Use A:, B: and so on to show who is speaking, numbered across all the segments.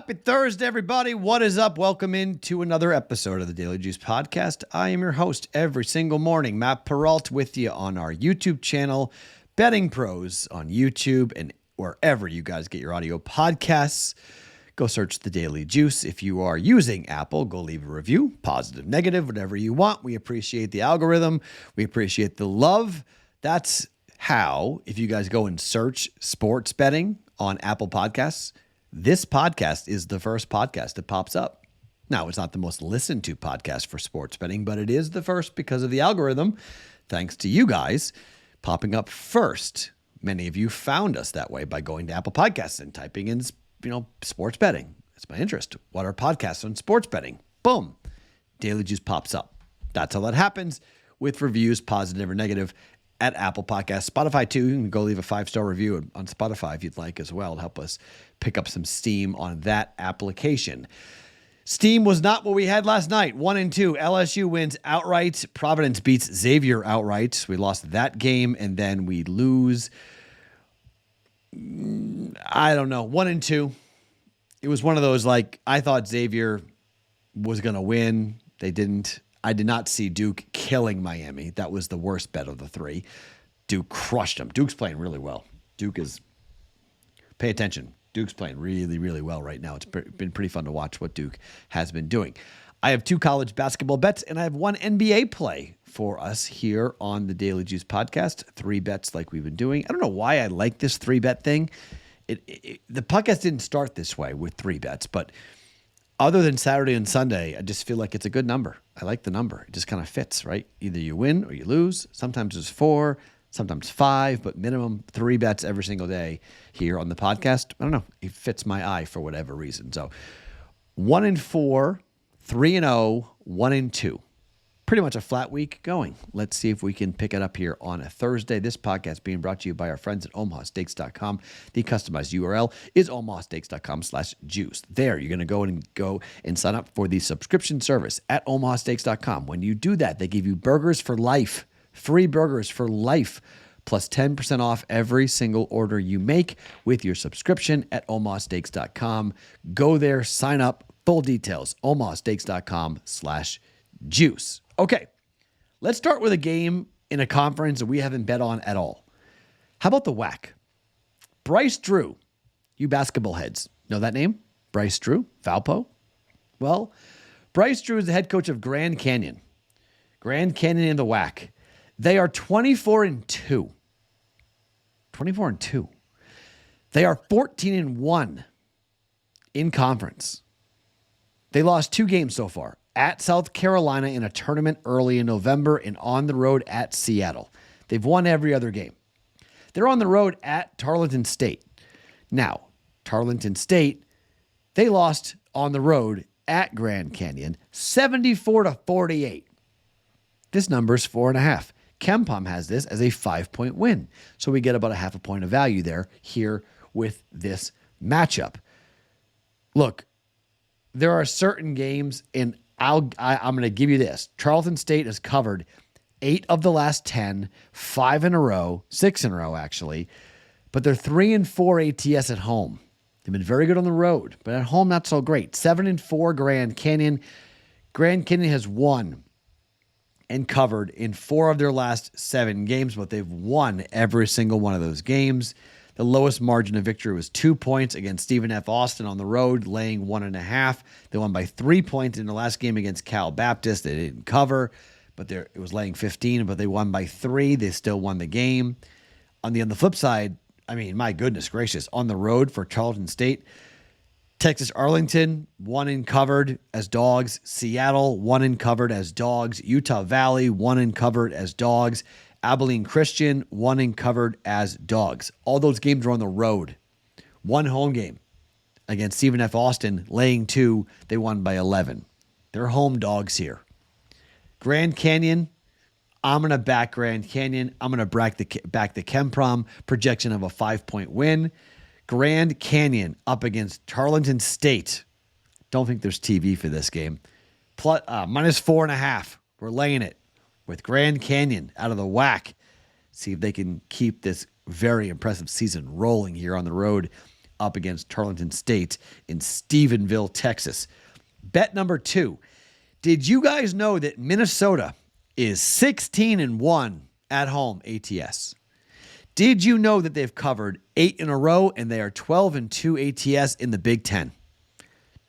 A: Happy Thursday, everybody. What is up? Welcome into another episode of the Daily Juice Podcast. I am your host every single morning, Matt Perrault, with you on our YouTube channel, BettingPros on YouTube and wherever you guys get your audio podcasts. Go search the Daily Juice. If you are using Apple, go leave a review, positive, negative, whatever you want. We appreciate the algorithm. We appreciate the love. That's how, if you guys go and search sports betting on Apple Podcasts, this podcast is the first podcast that pops up. Now, it's not the most listened to podcast for sports betting, but it is the first because of the algorithm, thanks to you guys popping up first. Many of you found us that way by going to Apple Podcasts and typing in, sports betting. It's my interest. What are podcasts on sports betting? Boom. Daily Juice pops up. That's how that happens with reviews, positive or negative, at Apple Podcasts. Spotify, too. You can go leave a 5-star review on Spotify if you'd like as well to help us pick up some steam on that application. Steam was not what we had last night. 1-2. LSU wins outright. Providence beats Xavier outright. We lost that game, and then we lose, 1-2. It was one of those, I thought Xavier was going to win. They didn't. I did not see Duke killing Miami. That was the worst bet of the three. Duke crushed them. Duke's playing really well. Pay attention. Duke's playing really, really well right now. It's been pretty fun to watch what Duke has been doing. I have 2 college basketball bets, and I have 1 NBA play for us here on the Daily Juice Podcast. 3 bets like we've been doing. I don't know why I like this 3-bet thing. The podcast didn't start this way with 3 bets, but other than Saturday and Sunday, I just feel like it's a good number. I like the number. It just kind of fits, right? Either you win or you lose. Sometimes it's 4, sometimes 5, but minimum 3 bets every single day here on the podcast. I don't know. It fits my eye for whatever reason. So 1-4, 3-0, 1-2. Pretty much a flat week going. Let's see if we can pick it up here on a Thursday. This podcast being brought to you by our friends at omahasteaks.com. The customized URL is omahasteaks.com/juice. There, you're going to go and sign up for the subscription service at omahasteaks.com. When you do that, they give you burgers for life, free burgers for life, plus 10% off every single order you make with your subscription at omahasteaks.com. Go there, sign up, full details, omahasteaks.com/juice. Okay, let's start with a game in a conference that we haven't bet on at all. How about the WAC? Bryce Drew. You basketball heads know that name? Bryce Drew? Valpo? Well, Bryce Drew is the head coach of Grand Canyon. Grand Canyon in the WAC. They are 24-2. 24-2. They are 14-1 in conference. They lost 2 games so far. At South Carolina in a tournament early in November and on the road at Seattle. They've won every other game. They're on the road at Tarleton State. Now, Tarleton State, they lost on the road at Grand Canyon 74-48. This number's 4.5. KenPom has this as a 5-point win. So we get about a 0.5 point of value there here with this matchup. Look, there are certain games, and I'm going to give you this. Tarleton State has covered 8 of the last 10, 5 in a row, 6 in a row actually, but they're 3-4 ATS at home. They've been very good on the road, but at home not so great. 7-4 Grand Canyon. Grand Canyon has won and covered in 4 of their last 7 games, but they've won every single one of those games. The lowest margin of victory was 2 points against Stephen F. Austin on the road, laying 1.5. They won by 3 points in the last game against Cal Baptist. They didn't cover, but it was laying 15, but they won by 3. They still won the game. On the flip side, my goodness gracious, on the road for Tarleton State, Texas Arlington, 1 and covered as dogs. Seattle, 1 and covered as dogs. Utah Valley, 1 and covered as dogs. Abilene Christian, 1 and covered as dogs. All those games were on the road. 1 home game against Stephen F. Austin, laying 2. They won by 11. They're home dogs here. Grand Canyon, I'm going to back Grand Canyon. I'm going to back the KenPom projection of a 5-point win. Grand Canyon up against Tarleton State. Don't think there's TV for this game. Plus, -4.5. We're laying it with Grand Canyon out of the WAC. See if they can keep this very impressive season rolling here on the road up against Tarleton State in Stephenville, Texas. Bet number 2. Did you guys know that Minnesota is 16-1 at home ATS? Did you know that they've covered 8 in a row and they are 12-2 ATS in the Big Ten?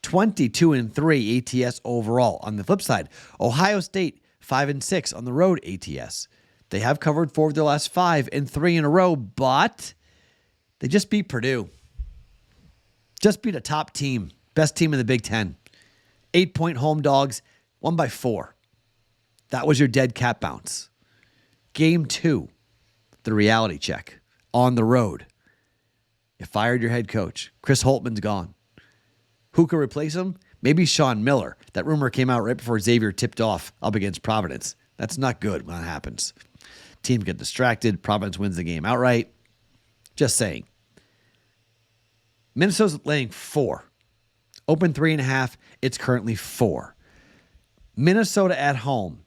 A: 22-3 ATS overall. On the flip side, Ohio State 5-6 on the road ATS. They have covered 4 of their last 5 and 3 in a row, but they just beat Purdue. Just beat a top team, best team in the Big Ten. 8-point home dogs, won by 4. That was your dead cat bounce. Game 2, the reality check on the road. You fired your head coach. Chris Holtman's gone. Who could replace him? Maybe Sean Miller. That rumor came out right before Xavier tipped off up against Providence. That's not good when that happens. Teams get distracted. Providence wins the game outright. Just saying. Minnesota's laying 4. Open 3.5. It's currently 4. Minnesota at home.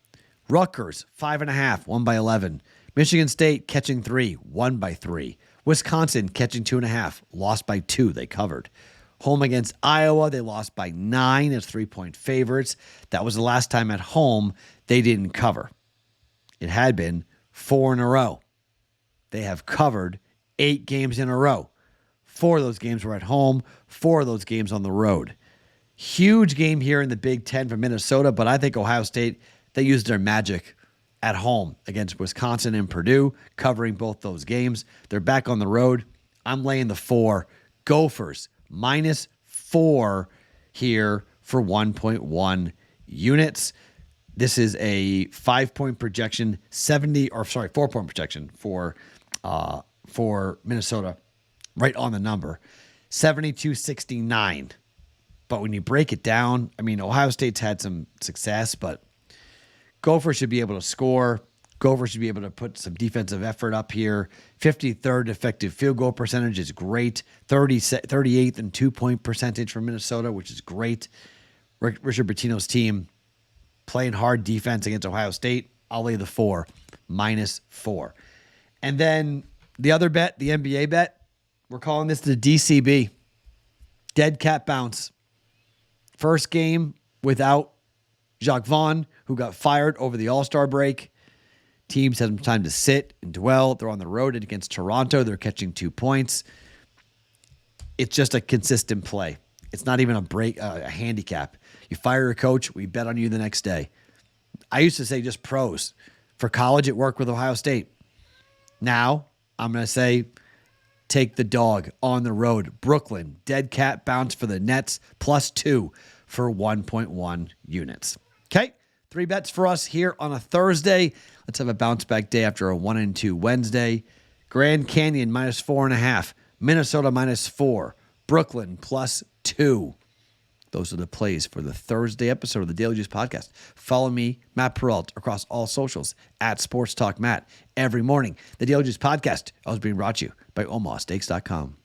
A: Rutgers 5.5. Won by 11. Michigan State catching 3. Won by 3. Wisconsin catching 2.5. Lost by 2. They covered. Home against Iowa, they lost by 9 as 3-point favorites. That was the last time at home they didn't cover. It had been 4 in a row. They have covered 8 games in a row. 4 of those games were at home, 4 of those games on the road. Huge game here in the Big Ten for Minnesota, but I think Ohio State, they used their magic at home against Wisconsin and Purdue, covering both those games. They're back on the road. I'm laying the 4. Gophers. -4 here for 1.1 units. This is a 5-point projection, 4-point projection for Minnesota, right on the number, 72-69. But when you break it down, I mean, Ohio State's had some success, but Gophers should be able to score. Gophers should be able to put some defensive effort up here. 53rd effective field goal percentage is great. 38th and 2-point percentage for Minnesota, which is great. Richard Pitino's team playing hard defense against Ohio State. I'll lay the 4, -4. And then the other bet, the NBA bet, we're calling this the DCB. Dead cat bounce. First game without Jacques Vaughn, who got fired over the All-Star break. Teams have some time to sit and dwell. They're on the road against Toronto. They're catching 2 points. It's just a consistent play. It's not even a handicap. You fire your coach, we bet on you the next day. I used to say just pros. For college, it worked with Ohio State. Now, I'm going to say take the dog on the road. Brooklyn, dead cat bounce for the Nets, +2 for 1.1 units. Okay? 3 bets for us here on a Thursday. Let's have a bounce back day after a 1-2 Wednesday. Grand Canyon -4.5. Minnesota -4. Brooklyn +2. Those are the plays for the Thursday episode of the Daily Juice Podcast. Follow me, Matt Perrault, across all socials at Sports Talk Matt every morning. The Daily Juice Podcast is being brought to you by OmahaSteaks.com.